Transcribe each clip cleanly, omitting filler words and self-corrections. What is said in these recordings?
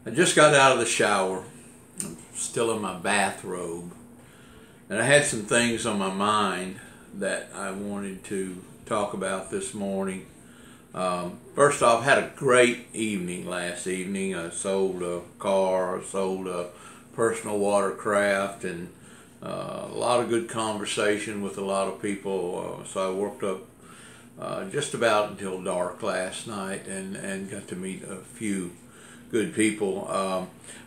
I just got out of the shower. I'm still in my bathrobe. And I had some things on my mind that I wanted to talk about this morning. First off, had a great evening last evening. I sold a car, sold a personal watercraft, and a lot of good conversation with a lot of people. So I worked up just about until dark last night and got to meet a few good people.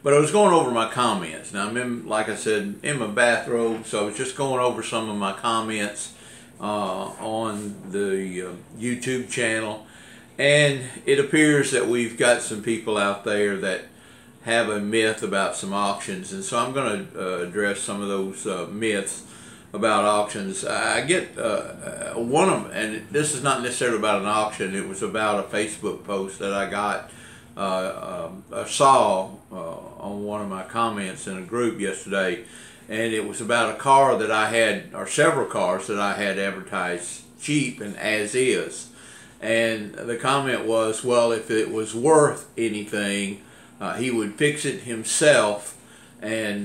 But I was going over my comments. Now I'm in, like I said, in my bathrobe, so I was just going over some of my comments on the YouTube channel. And it appears that we've got some people out there that have a myth about some auctions, and so I'm going to address some of those myths about auctions. I get one of them, and this is not necessarily about an auction. It was about a Facebook post that I got, I saw on one of my comments in a group yesterday, and it was about a car that I had, or several cars that I had advertised cheap and as is. And the comment was, well, if it was worth anything, he would fix it himself and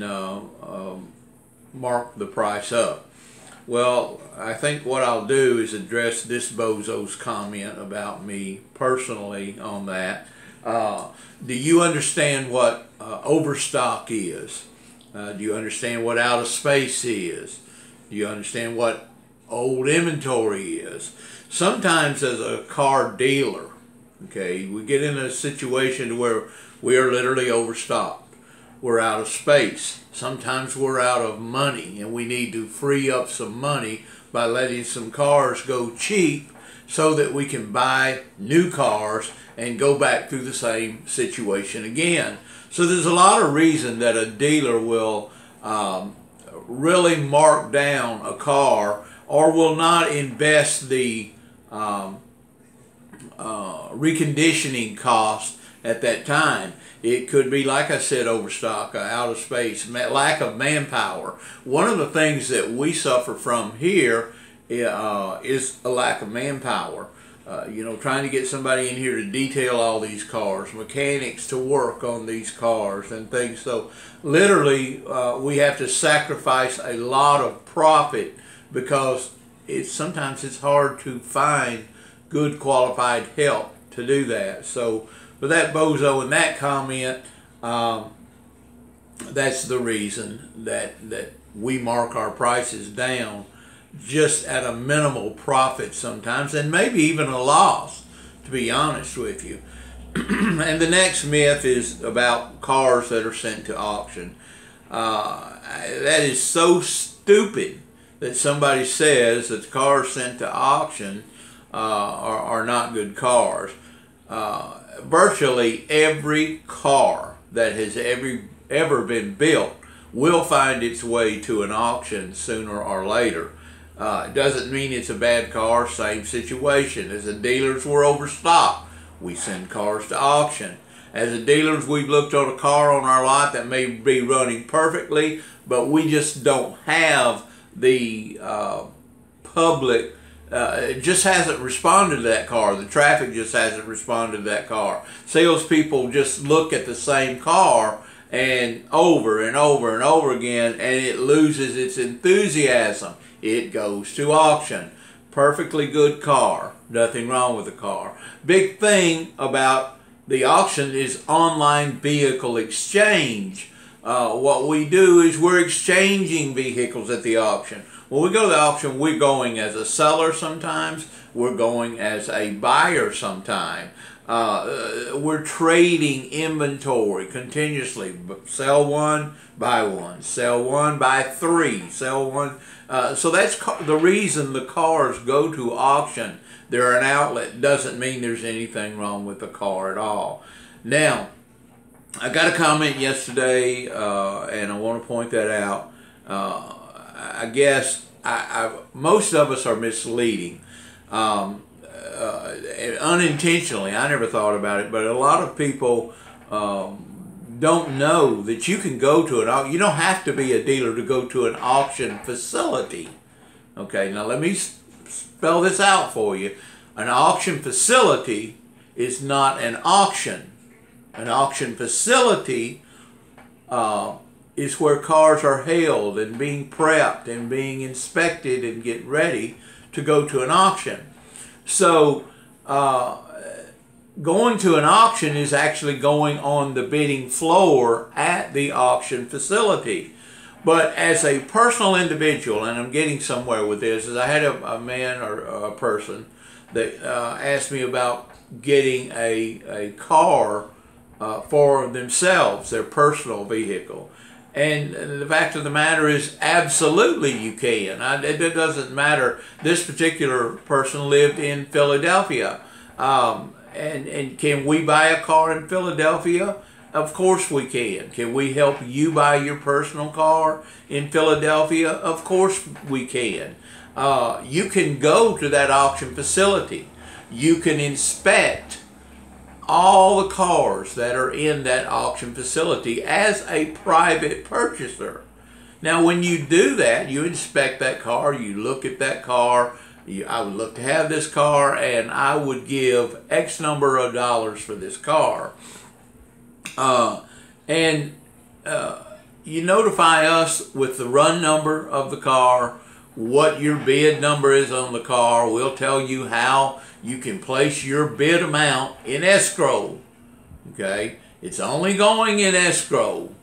mark the price up. Well, I think what I'll do is address this bozo's comment about me personally on that. Do you understand what Overstock is? Do you understand what out of space is? Do you understand what old inventory is? Sometimes as a car dealer, okay, we get in a situation where we are literally overstocked. We're out of space. Sometimes we're out of money, and we need to free up some money by letting some cars go cheap so that we can buy new cars and go back through the same situation again. So there's a lot of reason that a dealer will really mark down a car or will not invest the reconditioning cost at that time. It could be, like I said, overstock, out of space, lack of manpower. One of the things that we suffer from here is a lack of manpower. You know, trying to get somebody in here to detail all these cars, mechanics to work on these cars and things. So literally we have to sacrifice a lot of profit because sometimes it's hard to find good qualified help to do that. So for that bozo in that comment, that's the reason that we mark our prices down just at a minimal profit sometimes, and maybe even a loss, to be honest with you. And the next myth is about cars that are sent to auction. That is so stupid that somebody says that the cars sent to auction are not good cars. Virtually every car that has ever been built will find its way to an auction sooner or later. It doesn't mean it's a bad car. Same situation. As the dealers, we're overstocked. We send cars to auction. As the dealers, we've looked at a car on our lot that may be running perfectly, but we just don't have the public, it just hasn't responded to that car. The traffic just hasn't responded to that car. Salespeople just look at the same car and over and over and over again, and it loses its enthusiasm. It goes to auction. Perfectly good car. Nothing wrong with the car. Big thing about the auction is online vehicle exchange. What we do is we're exchanging vehicles at the auction. When we go to the auction, we're going as a seller sometimes. We're going as a buyer sometimes. We're trading inventory continuously. Sell one, buy one. Sell one, buy three. Sell one. So that's the reason the cars go to auction. They're an outlet. Doesn't mean there's anything wrong with the car at all. Now, I got a comment yesterday, and I want to point that out. I guess most of us are misleading. Unintentionally, I never thought about it, but a lot of people don't know that you can go to an auction. You don't have to be a dealer to go to an auction facility. Okay, now let me spell this out for you. An auction facility is not an auction. An auction facility is where cars are held and being prepped and being inspected and get ready to go to an auction. So going to an auction is actually going on the bidding floor at the auction facility. But as a personal individual, and I'm getting somewhere with this, is I had a man or a person that asked me about getting a car for themselves, their personal vehicle. And the fact of the matter is, absolutely you can. It doesn't matter. This particular person lived in Philadelphia. And can we buy a car in Philadelphia? Of course we can. Can we help you buy your personal car in Philadelphia? Of course we can. You can go to that auction facility. You can inspect all the cars that are in that auction facility as a private purchaser. Now when you do that, you inspect that car, you look at that car, I would look to have this car and I would give X number of dollars for this car. You notify us with the run number of the car, what your bid number is on the car. We'll tell you how you can place your bid amount in escrow. Okay? It's only going in escrow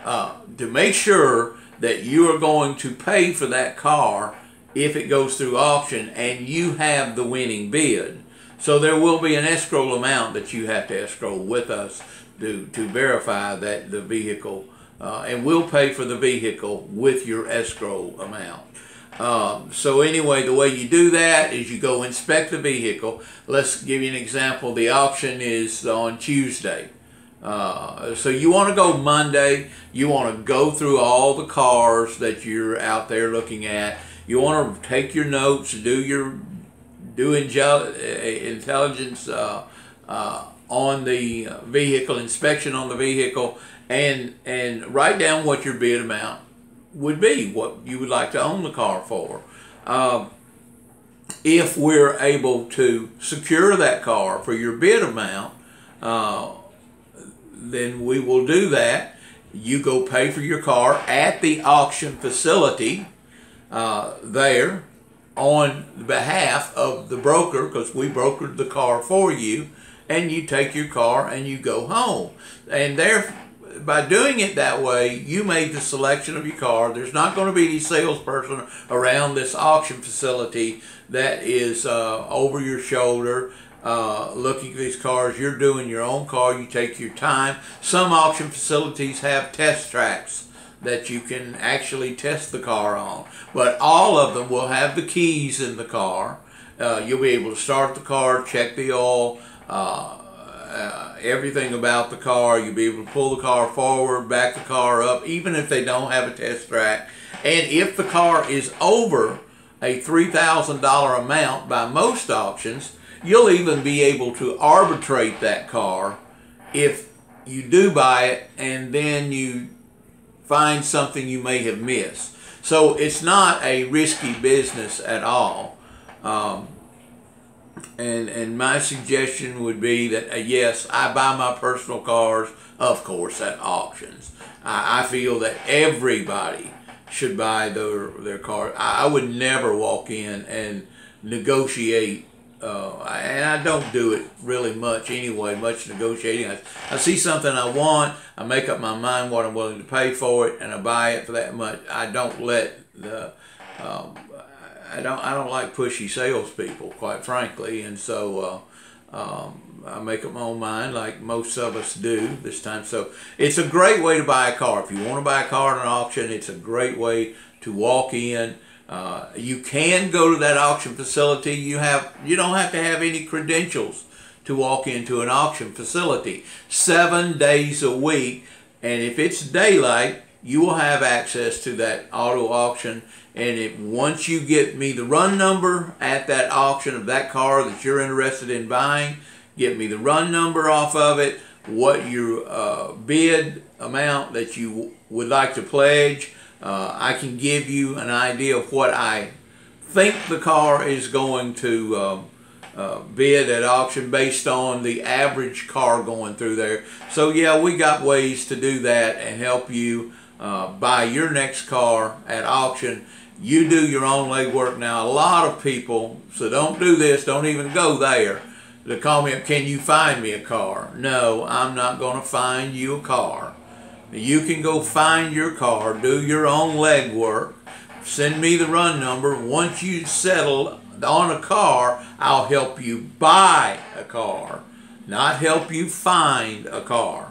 to make sure that you are going to pay for that car if it goes through auction and you have the winning bid. So there will be an escrow amount that you have to escrow with us to verify that the vehicle, and we'll pay for the vehicle with your escrow amount. So anyway, the way you do that is you go inspect the vehicle. Let's give you an example. The auction is on Tuesday. So you want to go Monday. You want to go through all the cars that you're out there looking at. You want to take your notes, do intelligence on the vehicle, inspection on the vehicle, and write down what your bid amount would be, what you would like to own the car for. If we're able to secure that car for your bid amount, then we will do that. You go pay for your car at the auction facility there on behalf of the broker, because we brokered the car for you, and you take your car and you go home. And there, by doing it that way, you made the selection of your car. There's not going to be any salesperson around this auction facility that is over your shoulder looking at these cars. You're doing your own car. You take your time. Some auction facilities have test tracks that you can actually test the car on. But all of them will have the keys in the car. You'll be able to start the car, check the oil, everything about the car. You'll be able to pull the car forward, back the car up, even if they don't have a test track. And if the car is over a $3,000 amount by most auctions, you'll even be able to arbitrate that car if you do buy it and then you find something you may have missed. So it's not a risky business at all. And my suggestion would be that, yes, I buy my personal cars, of course, at auctions. I feel that everybody should buy their car. I would never walk in and negotiate, and I don't do it really much anyway, much negotiating. I see something I want, I make up my mind what I'm willing to pay for it, and I buy it for that much. I don't let the I don't like pushy salespeople, quite frankly, and so I make up my own mind, like most of us do this time. So it's a great way to buy a car. If you want to buy a car at an auction, it's a great way to walk in. You can go to that auction facility. You don't have to have any credentials to walk into an auction facility. 7 days a week, and if it's daylight, you will have access to that auto auction. And once you get me the run number at that auction of that car that you're interested in buying, get me the run number off of it, what your bid amount that you would like to pledge. I can give you an idea of what I think the car is going to bid at auction based on the average car going through there. So yeah, we got ways to do that and help you buy your next car at auction. You do your own legwork. Now, a lot of people, so don't do this, don't even go there. They call me up, can you find me a car? No, I'm not going to find you a car. You can go find your car, do your own legwork, send me the run number. Once you settle on a car, I'll help you buy a car, not help you find a car.